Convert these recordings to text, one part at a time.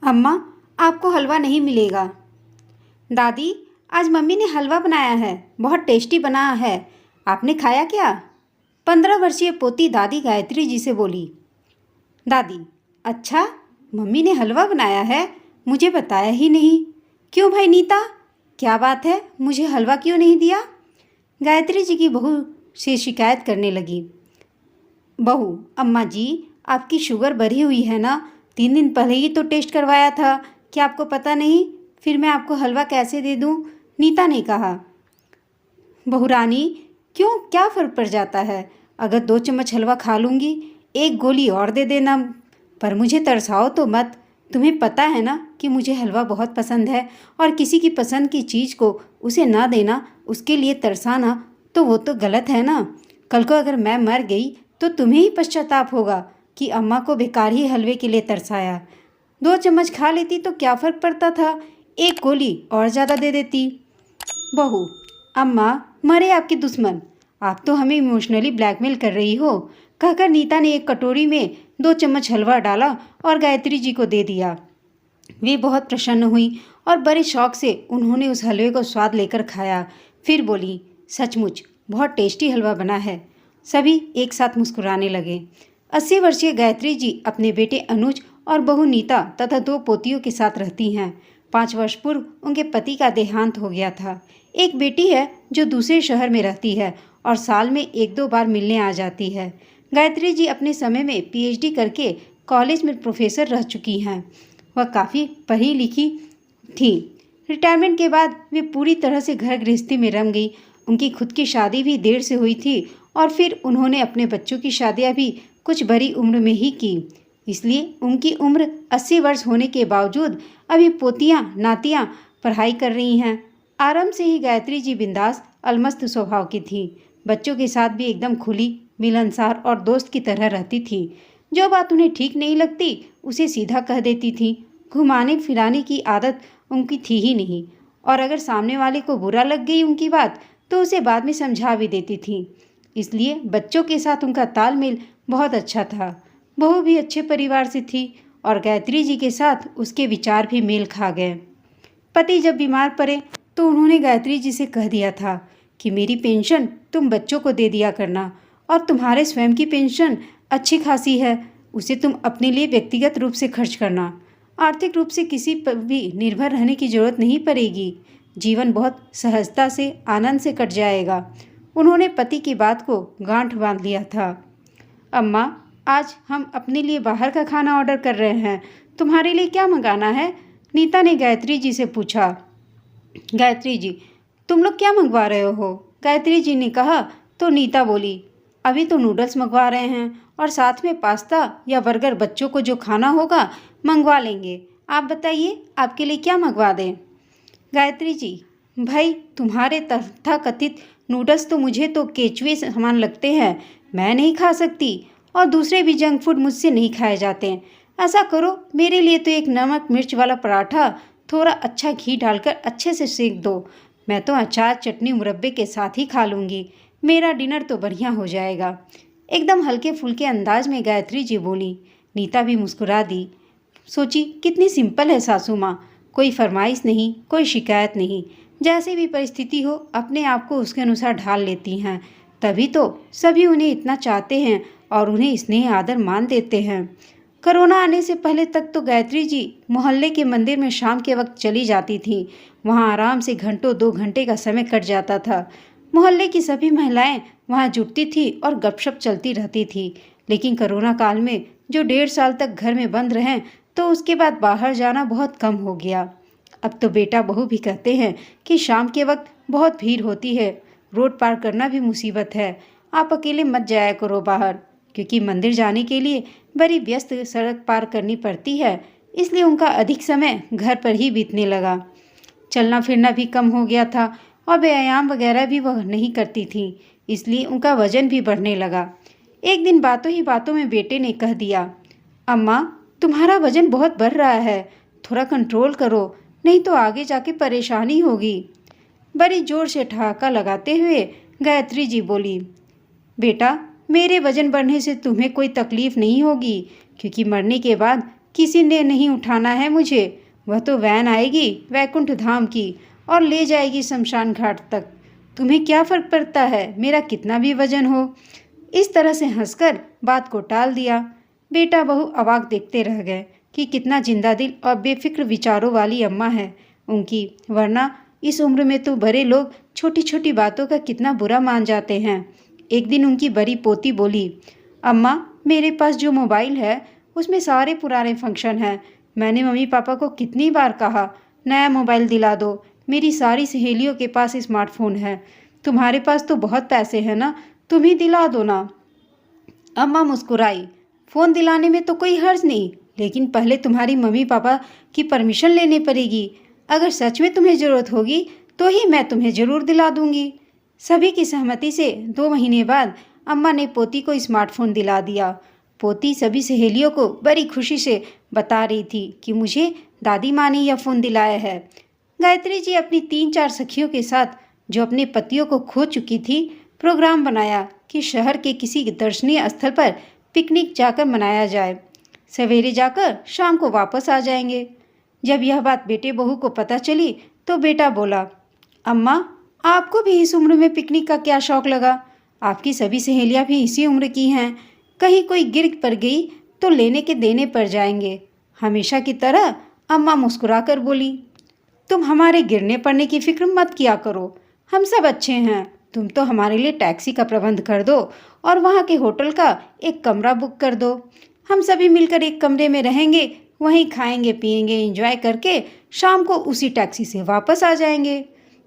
अम्मा, आपको हलवा नहीं मिलेगा। दादी, आज मम्मी ने हलवा बनाया है, बहुत टेस्टी बना है। आपने खाया क्या? 15 वर्षीय पोती दादी गायत्री जी से बोली। दादी, अच्छा, मम्मी ने हलवा बनाया है, मुझे बताया ही नहीं। क्यों भाई नीता, क्या बात है, मुझे हलवा क्यों नहीं दिया? गायत्री जी की बहू से शिकायत करने लगी। बहू, अम्मा जी, आपकी शुगर बढ़ी हुई है ना, 3 दिन पहले ही तो टेस्ट करवाया था, क्या आपको पता नहीं? फिर मैं आपको हलवा कैसे दे दूं? नीता ने कहा। बहू रानी, क्यों, क्या फ़र्क पड़ जाता है? अगर 2 चम्मच हलवा खा लूँगी, 1 गोली और दे देना, पर मुझे तरसाओ तो मत। तुम्हें पता है ना कि मुझे हलवा बहुत पसंद है, और किसी की पसंद की चीज़ को उसे ना देना, उसके लिए तरसाना, तो वो तो गलत है ना। कल को अगर मैं मर गई तो तुम्हें ही पश्चाताप होगा कि अम्मा को बेकार ही हलवे के लिए तरसाया। 2 चम्मच खा लेती तो क्या फ़र्क पड़ता था, 1 गोली और ज़्यादा दे देती। बहू, अम्मा, मरे आपके दुश्मन, आप तो हमें इमोशनली ब्लैकमेल कर रही हो, कहकर नीता ने एक कटोरी में 2 चम्मच हलवा डाला और गायत्री जी को दे दिया। वे बहुत प्रसन्न हुई और बड़े शौक से उन्होंने उस हलवे को स्वाद लेकर खाया। फिर बोली, सचमुच बहुत टेस्टी हलवा बना है। सभी एक साथ मुस्कुराने लगे। 80 वर्षीय गायत्री जी अपने बेटे अनुज और बहू नीता तथा 2 पोतियों के साथ रहती हैं। 5 वर्ष पूर्व उनके पति का देहांत हो गया था। एक बेटी है जो दूसरे शहर में रहती है और साल में 1-2 बार मिलने आ जाती है। गायत्री जी अपने समय में पीएचडी करके कॉलेज में प्रोफेसर रह चुकी हैं। वह काफ़ी पढ़ी लिखी थी। रिटायरमेंट के बाद वे पूरी तरह से घर गृहस्थी में रम गई। उनकी खुद की शादी भी देर से हुई थी और फिर उन्होंने अपने बच्चों की शादियां भी कुछ बड़ी उम्र में ही की। इसलिए उनकी उम्र 80 वर्ष होने के बावजूद अभी पोतियां नातियां पढ़ाई कर रही हैं। आरंभ से ही गायत्री जी बिंदास अलमस्त स्वभाव की थी। बच्चों के साथ भी एकदम खुली, मिलनसार और दोस्त की तरह रहती थी। जो बात उन्हें ठीक नहीं लगती उसे सीधा कह देती थी। घुमाने फिराने की आदत उनकी थी ही नहीं, और अगर सामने वाले को बुरा लग गई उनकी बात तो उसे बाद में समझा भी देती थी। इसलिए बच्चों के साथ उनका तालमेल बहुत अच्छा था। बहू भी अच्छे परिवार से थी और गायत्री जी के साथ उसके विचार भी मेल खा गए। पति जब बीमार पड़े तो उन्होंने गायत्री जी से कह दिया था कि मेरी पेंशन तुम बच्चों को दे दिया करना, और तुम्हारे स्वयं की पेंशन अच्छी खासी है, उसे तुम अपने लिए व्यक्तिगत रूप से खर्च करना। आर्थिक रूप से किसी पर भी निर्भर रहने की जरूरत नहीं पड़ेगी। जीवन बहुत सहजता से, आनंद से कट जाएगा। उन्होंने पति की बात को गांठ बांध लिया था। अम्मा, आज हम अपने लिए बाहर का खाना ऑर्डर कर रहे हैं, तुम्हारे लिए क्या मंगाना है? नीता ने गायत्री जी से पूछा। गायत्री जी, तुम लोग क्या मंगवा रहे हो? गायत्री जी ने कहा तो नीता बोली, अभी तो नूडल्स मंगवा रहे हैं और साथ में पास्ता या बर्गर, बच्चों को जो खाना होगा मंगवा लेंगे। आप बताइए, आपके लिए क्या मंगवा दें? गायत्री जी, भाई तुम्हारे तथाकथित नूडल्स तो मुझे तो केचुए समान लगते हैं, मैं नहीं खा सकती, और दूसरे भी जंक फूड मुझसे नहीं खाए जाते हैं। ऐसा करो, मेरे लिए तो एक नमक मिर्च वाला पराठा थोड़ा अच्छा घी डालकर अच्छे से सेक दो, मैं तो अचार चटनी मुरब्बे के साथ ही खा लूँगी, मेरा डिनर तो बढ़िया हो जाएगा। एकदम हल्के फुल्के अंदाज में गायत्री जी बोली। नीता भी मुस्कुरा दी। सोची, कितनी सिंपल है सासू माँ, कोई फरमाइश नहीं, कोई शिकायत नहीं, जैसी भी परिस्थिति हो अपने आप को उसके अनुसार ढाल लेती हैं। तभी तो सभी उन्हें इतना चाहते हैं और उन्हें स्नेह आदर मान देते हैं। कोरोना आने से पहले तक तो गायत्री जी मोहल्ले के मंदिर में शाम के वक्त चली जाती थीं। वहाँ आराम से घंटों 2 घंटे का समय कट जाता था। मोहल्ले की सभी महिलाएं वहाँ जुटती थी और गपशप चलती रहती थी। लेकिन कोरोना काल में जो 1.5 साल तक घर में बंद रहें तो उसके बाद बाहर जाना बहुत कम हो गया। अब तो बेटा बहू भी कहते हैं कि शाम के वक्त बहुत भीड़ होती है, रोड पार करना भी मुसीबत है, आप अकेले मत जाया करो बाहर, क्योंकि मंदिर जाने के लिए बड़ी व्यस्त सड़क पार करनी पड़ती है। इसलिए उनका अधिक समय घर पर ही बीतने लगा। चलना फिरना भी कम हो गया था और व्यायाम वगैरह भी वह नहीं करती थी, इसलिए उनका वजन भी बढ़ने लगा। एक दिन बातों ही बातों में बेटे ने कह दिया, अम्मा, तुम्हारा वजन बहुत बढ़ रहा है, थोड़ा कंट्रोल करो, नहीं तो आगे जाके परेशानी होगी। बड़ी जोर से ठहाका लगाते हुए गायत्री जी बोली, बेटा, मेरे वजन बढ़ने से तुम्हें कोई तकलीफ नहीं होगी, क्योंकि मरने के बाद किसी ने नहीं उठाना है मुझे। वह तो वैन आएगी वैकुंठ धाम की और ले जाएगी शमशान घाट तक। तुम्हें क्या फ़र्क पड़ता है मेरा कितना भी वजन हो। इस तरह से हंसकर बात को टाल दिया। बेटा बहू अवाक देखते रह गए कि कितना जिंदा दिल और बेफिक्र विचारों वाली अम्मा है उनकी, वरना इस उम्र में तो बड़े लोग छोटी छोटी बातों का कितना बुरा मान जाते हैं। एक दिन उनकी बड़ी पोती बोली, अम्मा मेरे पास जो मोबाइल है उसमें सारे पुराने फंक्शन हैं। मैंने मम्मी पापा को कितनी बार कहा नया मोबाइल दिला दो, मेरी सारी सहेलियों के पास स्मार्टफोन है। तुम्हारे पास तो बहुत पैसे हैं ना, तुम ही दिला दो ना। अम्मा मुस्कुराई, फ़ोन दिलाने में तो कोई हर्ज नहीं, लेकिन पहले तुम्हारी मम्मी पापा की परमिशन लेनी पड़ेगी। अगर सच में तुम्हें ज़रूरत होगी तो ही मैं तुम्हें ज़रूर दिला दूंगी। सभी की सहमति से 2 महीने बाद अम्मा ने पोती को स्मार्टफोन दिला दिया। पोती सभी सहेलियों को बड़ी खुशी से बता रही थी कि मुझे दादी माँ ने यह फ़ोन दिलाया है। गायत्री जी अपनी 3-4 सखियों के साथ जो अपने पतियों को खो चुकी थी, प्रोग्राम बनाया कि शहर के किसी दर्शनीय स्थल पर पिकनिक जाकर मनाया जाए। सवेरे जाकर शाम को वापस आ जाएंगे। जब यह बात बेटे बहू को पता चली तो बेटा बोला, अम्मा आपको भी इस उम्र में पिकनिक का क्या शौक़ लगा? आपकी सभी सहेलियां भी इसी उम्र की हैं। कहीं कोई गिर पड़ गई तो लेने के देने पड़ जाएंगे। हमेशा की तरह अम्मा मुस्कुराकर बोली, तुम हमारे गिरने पड़ने की फिक्र मत किया करो, हम सब अच्छे हैं। तुम तो हमारे लिए टैक्सी का प्रबंध कर दो और वहाँ के होटल का एक कमरा बुक कर दो। हम सभी मिलकर एक कमरे में रहेंगे, वहीं खाएंगे पिएंगे, एंजॉय करके शाम को उसी टैक्सी से वापस आ जाएंगे।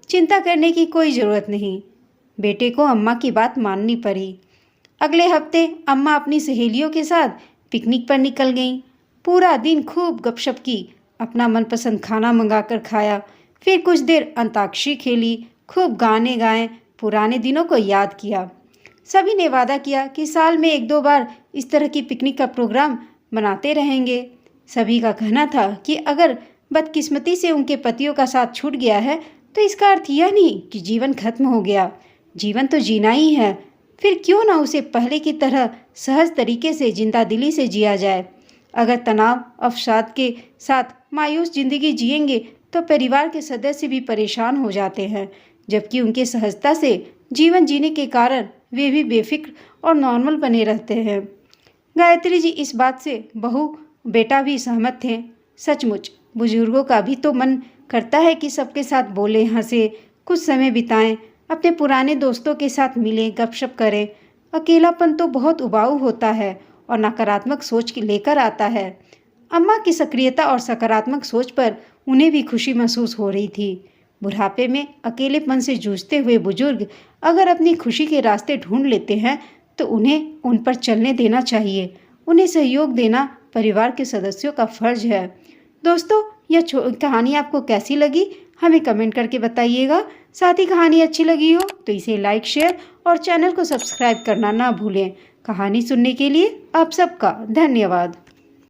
चिंता करने की कोई ज़रूरत नहीं। बेटे को अम्मा की बात माननी पड़ी। अगले हफ्ते अम्मा अपनी सहेलियों के साथ पिकनिक पर निकल गईं। पूरा दिन खूब गपशप की, अपना मनपसंद खाना मंगाकर खाया, फिर कुछ देर अंताक्षरी खेली, खूब गाने गाए, पुराने दिनों को याद किया। सभी ने वादा किया कि साल में 1-2 बार इस तरह की पिकनिक का प्रोग्राम बनाते रहेंगे। सभी का कहना था कि अगर बदकिस्मती से उनके पतियों का साथ छूट गया है तो इसका अर्थ यह नहीं कि जीवन खत्म हो गया। जीवन तो जीना ही है, फिर क्यों ना उसे पहले की तरह सहज तरीके से जिंदा दिली से जिया जाए। अगर तनाव अवसाद के साथ मायूस जिंदगी जिएंगे तो परिवार के सदस्य भी परेशान हो जाते हैं, जबकि उनके सहजता से जीवन जीने के कारण वे भी बेफिक्र और नॉर्मल बने रहते हैं। गायत्री जी इस बात से बहू बेटा भी सहमत थे। सचमुच बुजुर्गों का भी तो मन करता है कि सबके साथ बोलें, हंसे, कुछ समय बिताएं, अपने पुराने दोस्तों के साथ मिलें, गपशप करें। अकेलापन तो बहुत उबाऊ होता है और नकारात्मक सोच लेकर आता है। अम्मा की सक्रियता और सकारात्मक सोच पर उन्हें भी खुशी महसूस हो रही थी। बुढ़ापे में अकेलेपन से जूझते हुए बुजुर्ग अगर अपनी खुशी के रास्ते ढूंढ लेते हैं तो उन्हें उन पर चलने देना चाहिए। उन्हें सहयोग देना परिवार के सदस्यों का फर्ज है। दोस्तों, यह कहानी आपको कैसी लगी हमें कमेंट करके बताइएगा। साथ ही कहानी अच्छी लगी हो तो इसे लाइक, शेयर और चैनल को सब्सक्राइब करना ना भूलें। कहानी सुनने के लिए आप सबका धन्यवाद।